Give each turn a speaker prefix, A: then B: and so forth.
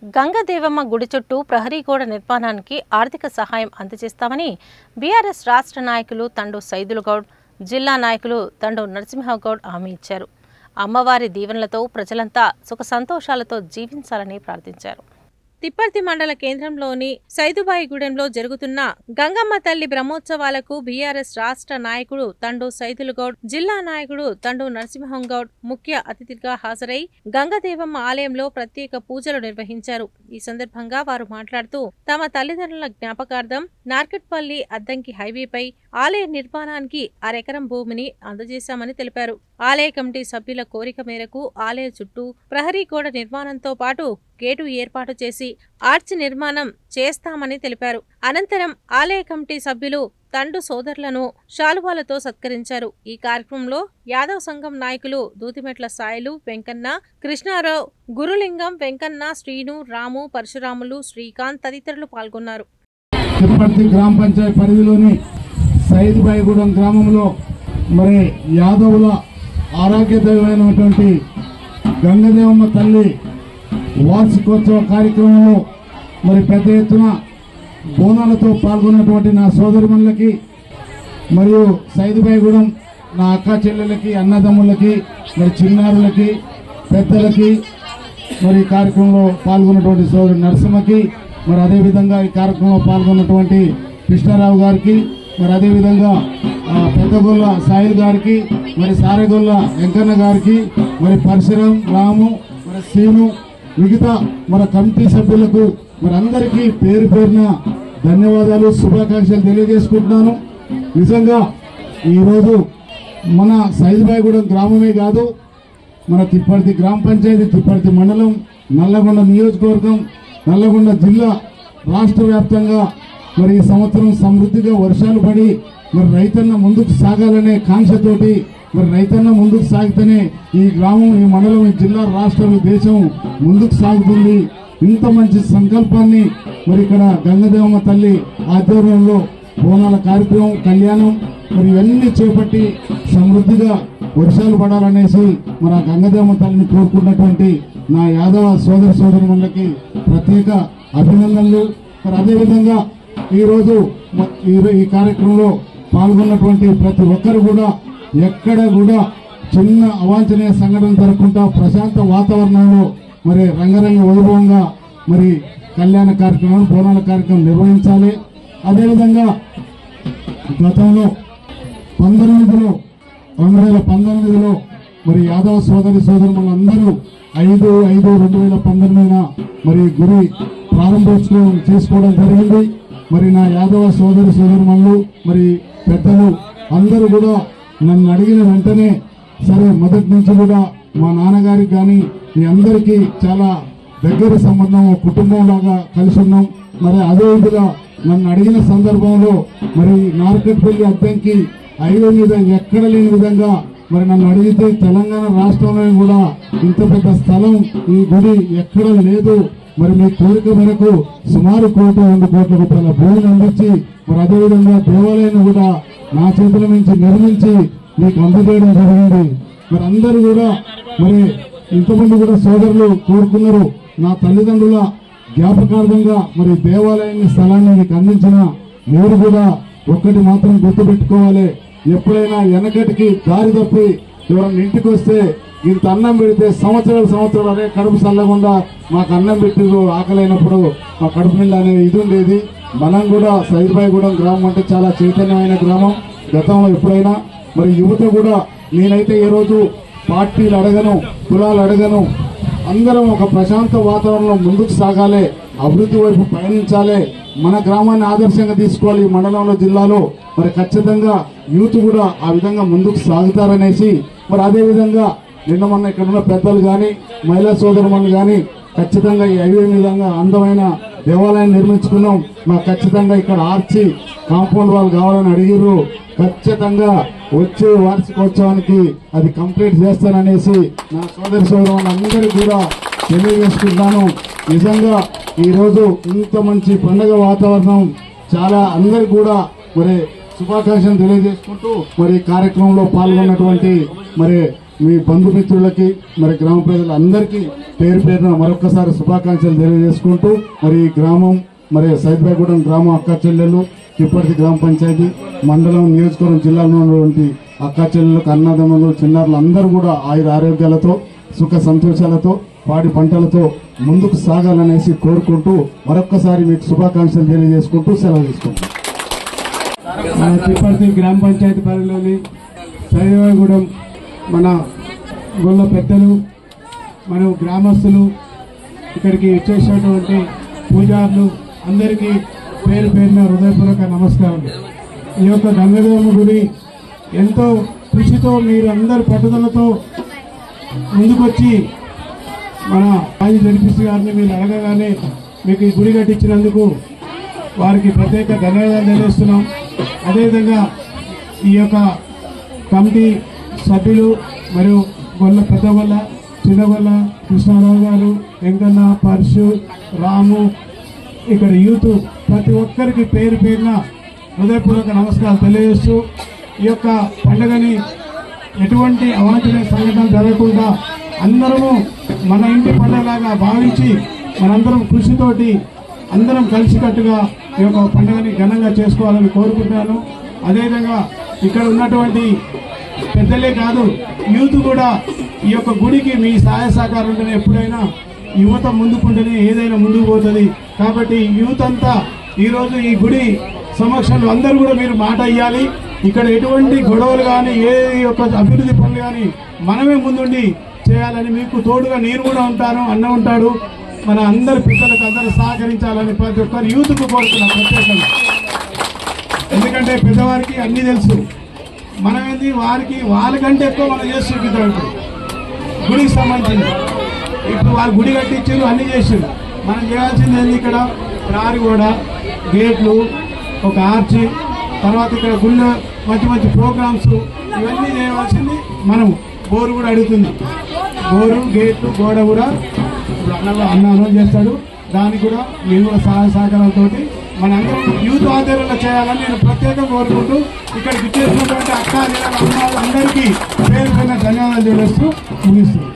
A: గంగదేవమ్మ గుడి చుట్టూ ప్రహరీ గోడ నిర్మాణానికి ఆర్థిక సహాయం అందజేస్తామని బీఆర్ఎస్ రాష్ట్ర నాయకులు తండు సైదులు గౌడ్, జిల్లా నాయకులు తండు నరసింహగౌడ్ హామీ ఇచ్చారు. అమ్మవారి దీవెనలతో ప్రజలంతా సుఖ సంతోషాలతో జీవించాలని ప్రార్థించారు. తిప్పర్తి మండల కేంద్రంలోని సైదుబాయిగూడెంలో జరుగుతున్న గంగమ్మ తల్లి బ్రహ్మోత్సవాలకు బీఆర్ఎస్ రాష్ట్ర నాయకుడు తండు సైదులు గౌడ్, జిల్లా నాయకుడు తండు నరసింహగౌడ్ ముఖ్య అతిథిగా హాజరై గంగదేవమ్మ ఆలయంలో ప్రత్యేక పూజలు నిర్వహించారు. ఈ సందర్భంగా వారు మాట్లాడుతూ తమ తల్లిదండ్రుల జ్ఞాపకార్థం నార్కెట్పల్లి అద్దంకి హైవేపై ఆలయ నిర్మాణానికి 1/2 ఎకరం భూమిని అందజేశామని తెలిపారు. ఆలయ కమిటీ సభ్యుల కోరిక మేరకు ఆలయ చుట్టూ ప్రహరీ గోడ నిర్మాణంతో పాటు గేటు ఏర్పాటు చేసి ఆర్చి నిర్మాణం చేస్తామని తెలిపారు. అనంతరం ఆలయ కమిటీ సభ్యులు తండు సోదరులను శాలువాలతో సత్కరించారు. ఈ కార్యక్రమంలో యాదవ్ సంఘం నాయకులు దూతిమెట్ల సాయిలు, వెంకన్న, కృష్ణారావు, గురులింగం, వెంకన్న, శ్రీను, రాము, పరశురాములు, శ్రీకాంత్ తదితరులు పాల్గొన్నారు.
B: తిప్పర్తి గ్రామ పంచాయతీ పరిధిలోని సైదుబాయిగూడెం గ్రామంలో మరి యాదవుల ఆరోగ్యదైవమైనటువంటి గంగదేవమ్మ తల్లి వార్షికోత్సవ కార్యక్రమంలో మరి పెద్ద ఎత్తున బోనాలతో పాల్గొన్నటువంటి నా సోదరిమణులకి మరియు సైదుబాయిగూడెం నా అక్క చెల్లెలకి, అన్నదమ్ములకి, మరి చిన్నారులకి, పెద్దలకి, మరి కార్యక్రమంలో పాల్గొన్నటువంటి సోదరు నరసింహకి, మరి అదేవిధంగా ఈ కార్యక్రమంలో పాల్గొన్నటువంటి కృష్ణారావు గారికి, మరి అదేవిధంగా పెద్దగొల్ల సాయిల్ గారికి, మరి సారెగొల్ల వెంకన్న గారికి, మరి పరశురాం, రాము, మరి శ్రీను, మిగతా మన కమిటీ సభ్యులకు మరి అందరికీ పేరు పేరున ధన్యవాదాలు, శుభాకాంక్షలు తెలియజేసుకుంటున్నాను. నిజంగా ఈరోజు మన సైదుబాయిగూడెం గ్రామమే కాదు, మన తిప్పర్తి గ్రామ పంచాయతీ, తిప్పర్తి మండలం, నల్లగొండ నియోజకవర్గం, నల్లగొండ జిల్లా రాష్ట్ర వ్యాప్తంగా మరి ఈ సంవత్సరం సమృద్ధిగా వర్షాలు పడి మరి రైతన్న ముందుకు సాగాలనే కాంక్షతోటి మరి రైతన్న ముందుకు సాగితేనే ఈ గ్రామం, ఈ మండలం, ఈ జిల్లా, రాష్ట్రం, దేశం ముందుకు సాగుతుంది. ఇంత మంచి సంకల్పాన్ని మరి ఇక్కడ గంగదేవమ్మ తల్లి ఆధ్వర్యంలో బోనాల కార్యక్రమం, కళ్యాణం మరి ఇవన్నీ చేపట్టి సమృద్ధిగా వర్షాలు పడాలనేసి మరి ఆ గంగదేవమ్మ తల్లిని కోరుకున్నటువంటి నా యాదవ సోదర సోదరులకి ప్రత్యేక అభినందనలు. మరి అదేవిధంగా ఈరోజు ఈ కార్యక్రమంలో పాల్గొన్నటువంటి ప్రతి ఒక్కరు కూడా ఎక్కడ కూడా చిన్న అవాంఛనీయ సంఘటన జరగకుండా ప్రశాంత వాతావరణంలో మరి రంగరంగ వైభవంగా మరి కళ్యాణ కార్యక్రమం, బోనాల కార్యక్రమం నిర్వహించాలి. అదేవిధంగా గతంలో 2019లో మరి యాదవ సోదరులందరూ 5/5/2019 మరి గురి ప్రారంభోత్సవం చేసుకోవడం జరిగింది. మరి నా యాదవ సోదరుమణులు మరి పెద్దలు అందరూ కూడా నన్ను అడిగిన వెంటనే సరే, మొదటి నుంచి కూడా మా నాన్నగారికి కానీ మీ అందరికీ చాలా దగ్గర సంబంధం, కుటుంబం లాగా కలిసి ఉన్నాం. మరి అదే విధంగా నన్ను అడిగిన సందర్భంలో మరి నార్కెట్పల్లి అద్దంకి హైవే మీద ఎక్కడ లేని విధంగా మరి నన్ను అడిగితే తెలంగాణ రాష్ట్రంలో కూడా ఇంత పెద్ద స్థలం, ఈ గుడి ఎక్కడ లేదు, మరి మీ కోరిక మేరకు సుమారు 1.2 కోట్ల రూపాయల భూమిని అందించి మరి అదేవిధంగా దేవాలయాన్ని కూడా నా చేతుల నుంచి నిర్మించి మీకు అందజేయడం జరిగింది. మరి అందరూ కూడా మరి ఇంతమంది కూడా సోదరులు కోరుకున్నారు, నా తల్లిదండ్రుల జ్ఞాపకార్థంగా మరి దేవాలయాన్ని, స్థలాన్ని మీకు అందించిన మీరు కూడా ఒక్కటి మాత్రం గుర్తుపెట్టుకోవాలి, ఎప్పుడైనా వెనకటికి దారి తప్పి ఎవరైనా ఇంటికి వస్తే ఇంత అన్నం పెడితే సంవత్సరాలు అదే కడుపు చల్లకుండా మాకు అన్నం పెట్టిరు, ఆకలైనప్పుడు మా కడుపు నిండా అనే ఇది ఉండేది. మనం కూడా సైదుబాయిగూడెం గ్రామం అంటే చాలా చైతన్యమైన గ్రామం. గతంలో ఎప్పుడైనా మరి యువత కూడా, నేనైతే ఏ రోజు పార్టీలు అడగను, కులాలు అడగను, అందరం ఒక ప్రశాంత వాతావరణంలో ముందుకు సాగాలి, అభివృద్ధి వైపు పయనించాలి, మన గ్రామాన్ని ఆదర్శంగా తీసుకోవాలి. ఈ మండలంలో, జిల్లాలో మరి ఖచ్చితంగా యూత్ కూడా ఆ విధంగా ముందుకు సాగుతారనేసి మరి అదేవిధంగా నిన్న మొన్న ఇక్కడ ఉన్న పెద్దలు కానీ, మహిళా సోదరుమణులు కానీ ఖచ్చితంగా ఈ హైవే విధంగా అందమైన దేవాలయాన్ని నిర్మించుకున్నాం. మాకు ఖచ్చితంగా ఇక్కడ ఆర్చి కాంపౌండ్ వాళ్ళు కావాలని అడిగిర్రు. ఖచ్చితంగా వచ్చే వార్షికోత్సవానికి అది కంప్లీట్ చేస్తాననేసి నా సోదరులందరికీ కూడా తెలియజేసుకుంటాను. నిజంగా ఈరోజు ఇంత మంచి పండుగ వాతావరణం, చాలా అందరికి కూడా మరి శుభాకాంక్షలు తెలియజేసుకుంటూ మరి కార్యక్రమంలో పాల్గొన్నటువంటి మరి మీ బంధుమిత్రులకి మరి గ్రామ ప్రజలందరికీ పేరు పేరున మరొకసారి శుభాకాంక్షలు తెలియజేసుకుంటూ మరి ఈ గ్రామం మరి సైదాగూడెం గ్రామం అక్క చెల్లెలు తిప్పటి గ్రామ పంచాయతీ మండలం నియోజకవర్గం జిల్లాలో ఉన్నటువంటి అక్క చెల్లెలకు అన్నదమ్ములు చిన్నారులు అందరూ కూడా ఆరోగ్యాలతో సుఖ సంతోషాలతో పాడి పంటలతో ముందుకు సాగాలనేసి కోరుకుంటూ మరొక్కసారి మీకు శుభాకాంక్షలు తెలియజేసుకుంటూ సెలవు తీసుకుంటాం.
C: మన తిప్పర్తి గ్రామ పంచాయతీ పరిధిలోని సైదాగూడెం మన గొల్ల పెద్దలు మరియు గ్రామస్తులు ఇక్కడికి వచ్చేసినటువంటి పూజారులు అందరికీ పేరు పేరున హృదయపూర్వక నమస్కారం. ఈ యొక్క గంగదేవమ్మ గుడి ఎంతో కృషితో మీరు అందరు పట్టుదలతో ముందుకొచ్చి మన మాజీ జడ్పీసీ గారిని మీరు అడగగానే మీకు ఈ గుడి కట్టించినందుకు వారికి ప్రత్యేక ధన్యవాదాలు తెలియజేస్తున్నాం. అదేవిధంగా ఈ యొక్క కమిటీ సభ్యులు మరియు పెద్దగొల్ల చిన్నగొల్ల కృష్ణారావు గారు, వెంకన్న, పరశు, రాము, ఇక్కడ యూత్ ప్రతి ఒక్కరికి పేరు పేరున హృదయపూర్వక నమస్కారాలు తెలియజేస్తూ ఈ యొక్క పండుగని ఎటువంటి అవాంఛనీయ సంఘటనలు జరగకుండా అందరము మన ఇంటి పండుగలాగా భావించి మనందరం కృషితోటి అందరం కలిసికట్టుగా ఈ యొక్క పండుగని ఘనంగా చేసుకోవాలని కోరుకుంటున్నాను. అదేవిధంగా ఇక్కడ ఉన్నటువంటి పెద్దలే కాదు, యూత్ కూడా ఈ యొక్క గుడికి మీ సహాయ సహకారం ఉంటేనే ఎప్పుడైనా యువత ముందుకుంటేనే ఏదైనా ముందుకు పోతుంది. కాబట్టి యూత్ అంతా ఈరోజు ఈ గుడి సమక్షంలో అందరూ కూడా మీరు మాట ఇవ్వాలి. ఇక్కడ ఎటువంటి గొడవలు కానీ ఏ యొక్క అభివృద్ధి పనులు కానీ మనమే ముందుండి చేయాలని, మీకు తోడుగా నేను కూడా ఉంటాను, అన్న ఉంటాడు, మన అందరి పిల్లలకు అందరూ సహకరించాలని ప్రతి ఒక్కరు యూత్కు కోరుతున్నాం ప్రత్యేకంగా. ఎందుకంటే పెద్దవారికి అన్నీ తెలుసు, మనమేంది వారికి వాళ్ళకంటే ఎక్కువ మనం చేసి చూపిద్దాం. ఇప్పుడు గుడికి సంబంధించి ఇప్పుడు వాళ్ళు గుడి కట్టించారు, అన్నీ చేసారు. మనం చేయాల్సింది ఏంది, ఇక్కడ ప్రహరీ గోడ, గేట్లు, ఒక ఆర్చి, తర్వాత ఇక్కడ గుళ్ళో మంచి మంచి ప్రోగ్రామ్స్ ఇవన్నీ చేయవలసింది మనం. బోరు కూడా అడుగుతుంది, బోరు, గేట్లు, గోడ కూడా అన్న అనౌన్స్ చేస్తాడు. దానికి కూడా మేము కూడా సహాయ సహకారాలతోటి మన అందరం యూత్ ఆధ్వర్యంలో చేయాలని నేను ప్రత్యేకంగా కోరుకుంటూ ఇక్కడికి ఇచ్చేసినటువంటి అక్క అందరికీ పేరు పైన ధన్యవాదాలు తెలియజేస్తూ ముగిస్తున్నాను.